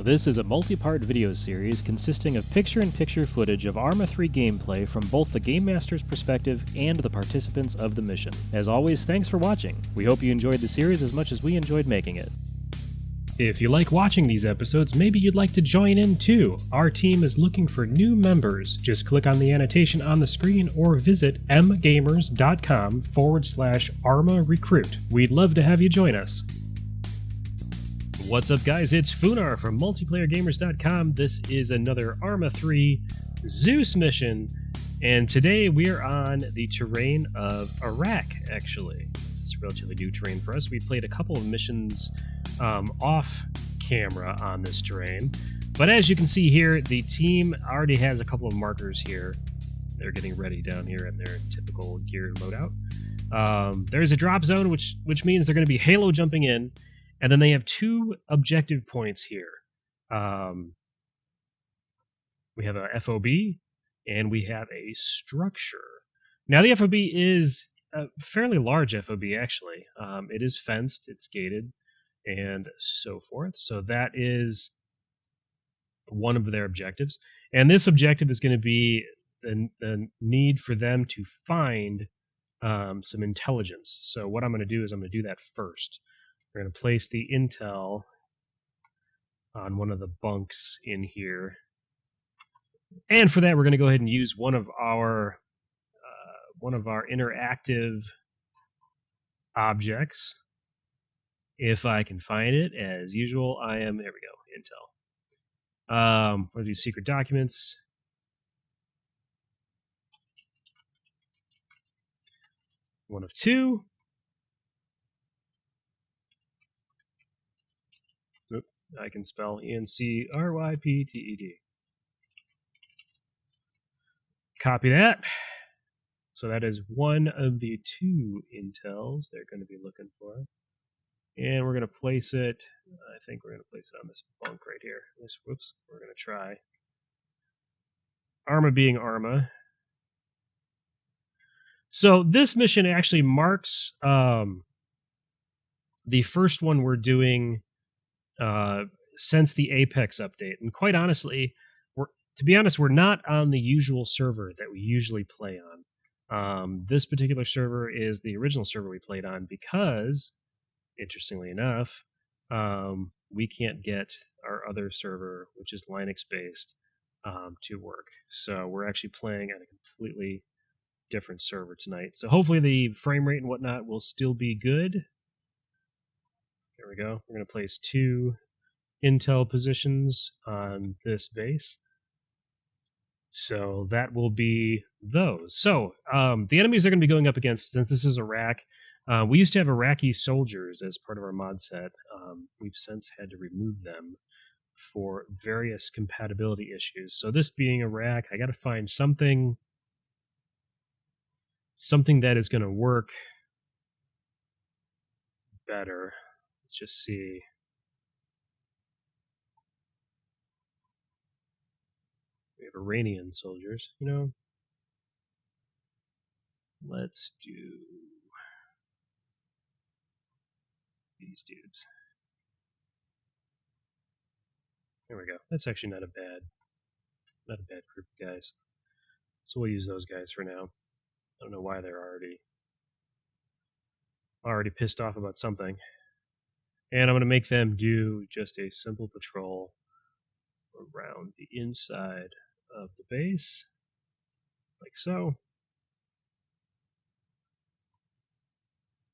This is a multi-part video series consisting of picture-in-picture footage of Arma 3 gameplay from both the Game Master's perspective and the participants of the mission. As always, thanks for watching. We hope you enjoyed the series as much as we enjoyed making it. If you like watching these episodes, maybe you'd like to join in too. Our team is looking for new members. Just click on the annotation on the screen or visit MGamers.com/Arma Recruit. We'd love to have you join us. What's up, guys? It's Funar from MultiplayerGamers.com. This is another Arma 3 Zeus mission, and today we're on the terrain of Iraq, actually. This is relatively new terrain for us. We played a couple of missions off camera on this terrain, but as you can see here, the team already has a couple of markers here. They're getting ready down here in their typical gear loadout. There's a drop zone, which means they're going to be halo jumping in. And then they have two objective points here. We have a FOB, and we have a structure. Now, the FOB is a fairly large FOB, actually. It is fenced, it's gated, and so forth. So that is one of their objectives. And this objective is going to be the need for them to find some intelligence. So what I'm going to do is I'm going to do that first. We're going to place the intel on one of the bunks in here. And for that, we're going to go ahead and use one of our interactive objects. If I can find it, as usual, there we go, intel. We're going to do secret documents. One of two. I can spell ENCRYPTED. Copy that. So that is one of the two intels they're going to be looking for. And we're going to place it, I think we're going to place it on this bunk right here. Whoops, we're going to try. Arma being Arma. So this mission actually marks the first one we're doing since the Apex update, and quite honestly, we're not on the usual server that we usually play on. This particular server is the original server we played on because, interestingly enough, we can't get our other server, which is Linux based, to work. So we're actually playing on a completely different server tonight. So hopefully the frame rate and whatnot will still be good. There we go. We're going to place two intel positions on this base. So that will be those. So the enemies they're going to be going up against, since this is Iraq, we used to have Iraqi soldiers as part of our mod set. We've since had to remove them for various compatibility issues. So this being Iraq, I got to find something that is going to work better. Let's just see. We have Iranian soldiers, Let's do these dudes. There we go. That's actually not a bad group of guys. So we'll use those guys for now. I don't know why they're already pissed off about something. And I'm going to make them do just a simple patrol around the inside of the base, like so.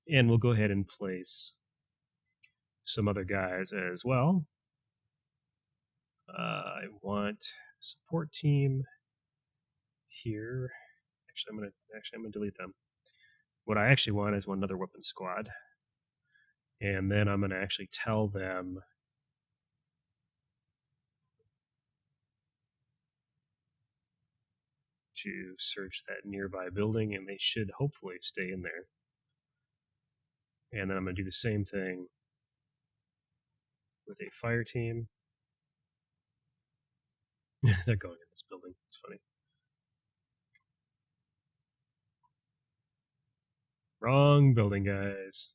And we'll go ahead and place some other guys as well. I want support team here. Actually, I'm gonna delete them. What I actually want is another weapon squad. And then I'm going to actually tell them to search that nearby building, and they should hopefully stay in there. And then I'm going to do the same thing with a fire team. They're going in this building. It's funny. Wrong building, guys.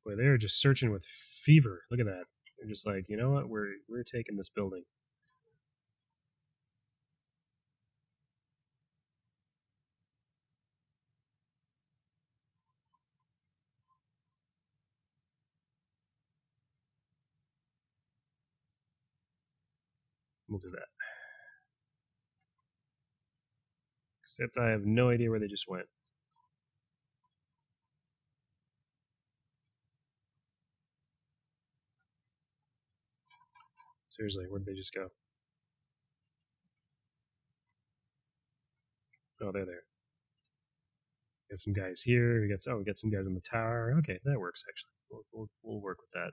Boy, they're just searching with fever. Look at that. They're just like, you know what? We're taking this building. We'll do that. Except I have no idea where they just went. Seriously, where did they just go? Oh, they're there. Got some guys here. We got some guys on the tower. Okay, that works actually. We'll work with that.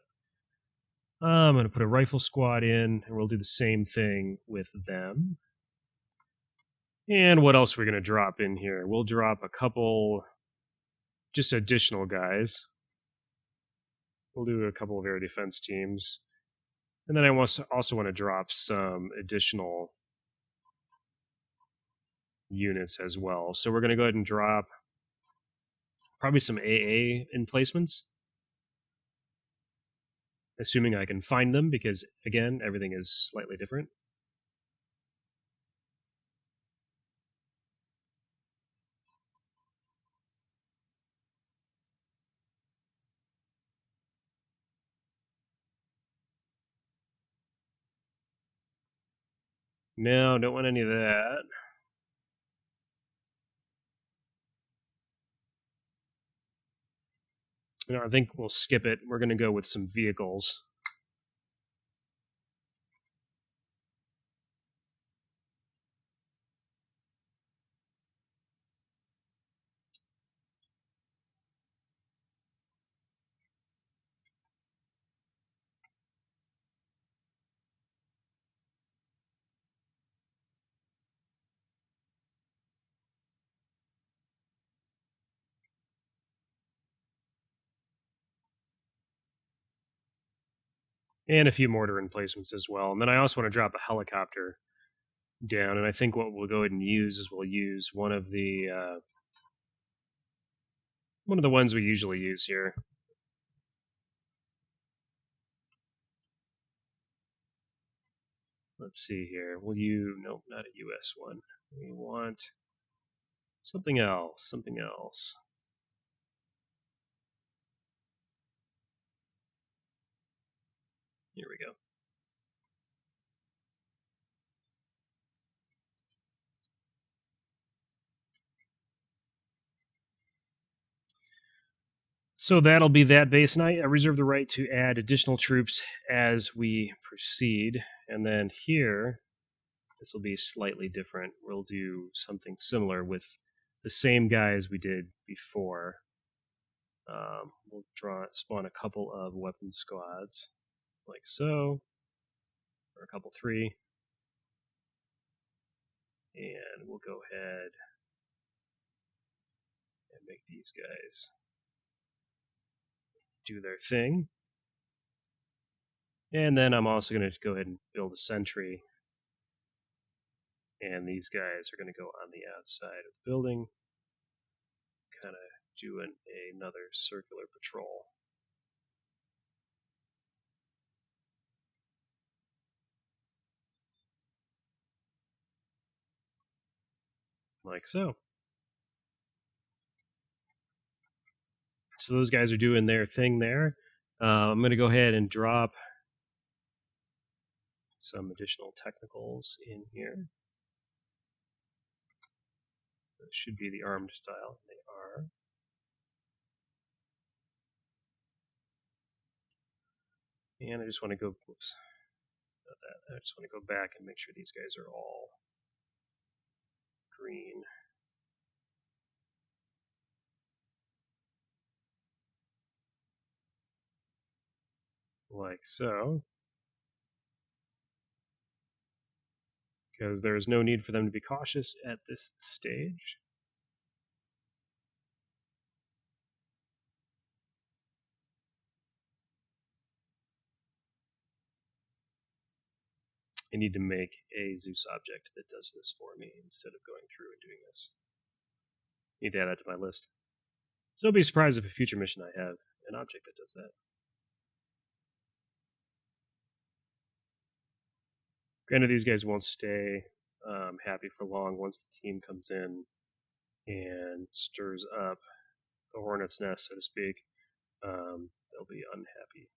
I'm gonna put a rifle squad in, and we'll do the same thing with them. And what else are we gonna drop in here? We'll drop a couple, just additional guys. We'll do a couple of air defense teams, and then I also want to drop some additional units as well. So we're gonna go ahead and drop probably some AA emplacements, assuming I can find them, because again, everything is slightly different. No, don't want any of that. No, I think we'll skip it. We're going to go with some vehicles. And a few mortar emplacements as well. And then I also want to drop a helicopter down. And I think what we'll go ahead and use is we'll use one of the ones we usually use here. Let's see here. Nope, not a US one. We want something else. Something else. Here we go. So that'll be that base, and I reserve the right to add additional troops as we proceed. And then here, this will be slightly different. We'll do something similar with the same guys we did before. We'll spawn a couple of weapon squads, like so, or a couple, 3. And we'll go ahead and make these guys do their thing. And then I'm also going to go ahead and build a sentry. And these guys are going to go on the outside of the building, kind of doing another circular patrol. Like so. So those guys are doing their thing there. I'm going to go ahead and drop some additional technicals in here. This should be the armed style. They are. And I just want to go, oops, not that. I just want to go back and make sure these guys are all green. Like so. Because there is no need for them to be cautious at this stage. I need to make a Zeus object that does this for me instead of going through and doing this. Need to add that to my list. So don't be surprised if a future mission I have an object that does that. Granted, these guys won't stay happy for long. Once the team comes in and stirs up the hornet's nest, so to speak, they'll be unhappy.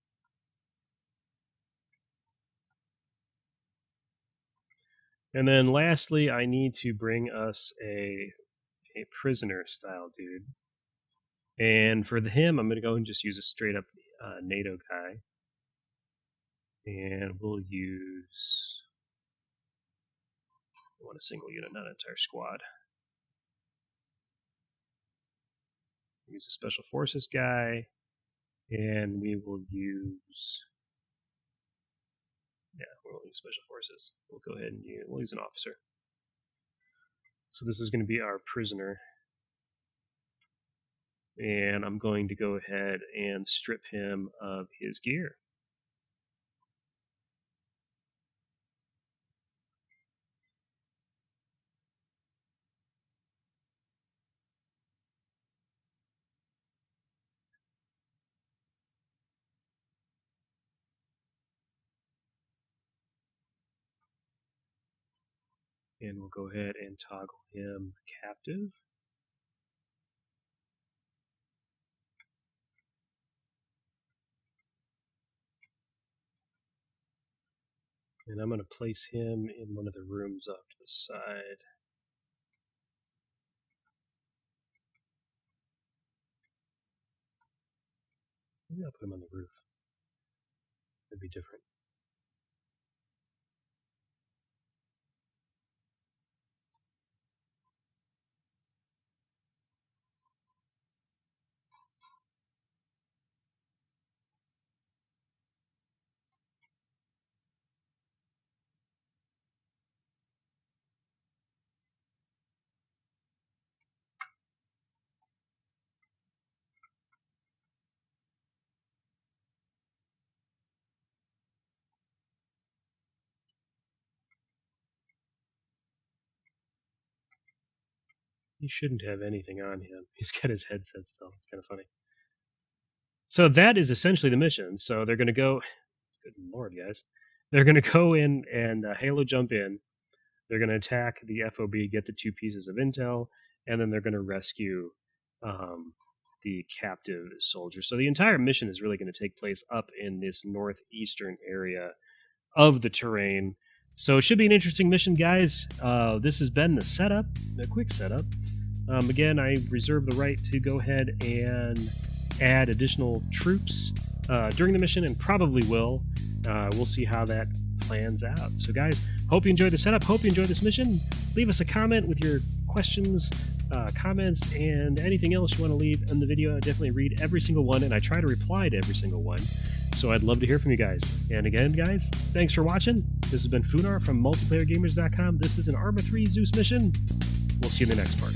And then lastly, I need to bring us a prisoner style dude. And for him, I'm going to go and just use a straight up NATO guy. And we'll use, I want a single unit, not an entire squad. Use a special forces guy, and we will use, we'll use special forces. We'll go ahead and we'll use an officer. So this is going to be our prisoner. And I'm going to go ahead and strip him of his gear. And we'll go ahead and toggle him captive. And I'm going to place him in one of the rooms off to the side. Maybe I'll put him on the roof. It'd be different. He shouldn't have anything on him. He's got his headset still. It's kind of funny. So that is essentially the mission. So they're going to go, good lord, guys. They're going to go in and Halo jump in. They're going to attack the FOB, get the 2 pieces of intel, and then they're going to rescue the captive soldier. So the entire mission is really going to take place up in this northeastern area of the terrain. So it should be an interesting mission, guys. This has been the setup, a quick setup. Again, I reserve the right to go ahead and add additional troops during the mission, and probably will. We'll see how that plans out. So guys, hope you enjoyed the setup. Hope you enjoyed this mission. Leave us a comment with your questions, comments, and anything else you want to leave in the video. I definitely read every single one, and I try to reply to every single one. So I'd love to hear from you guys. And again, guys, thanks for watching. This has been Funar from MultiplayerGamers.com. This is an Arma 3 Zeus mission. We'll see you in the next part.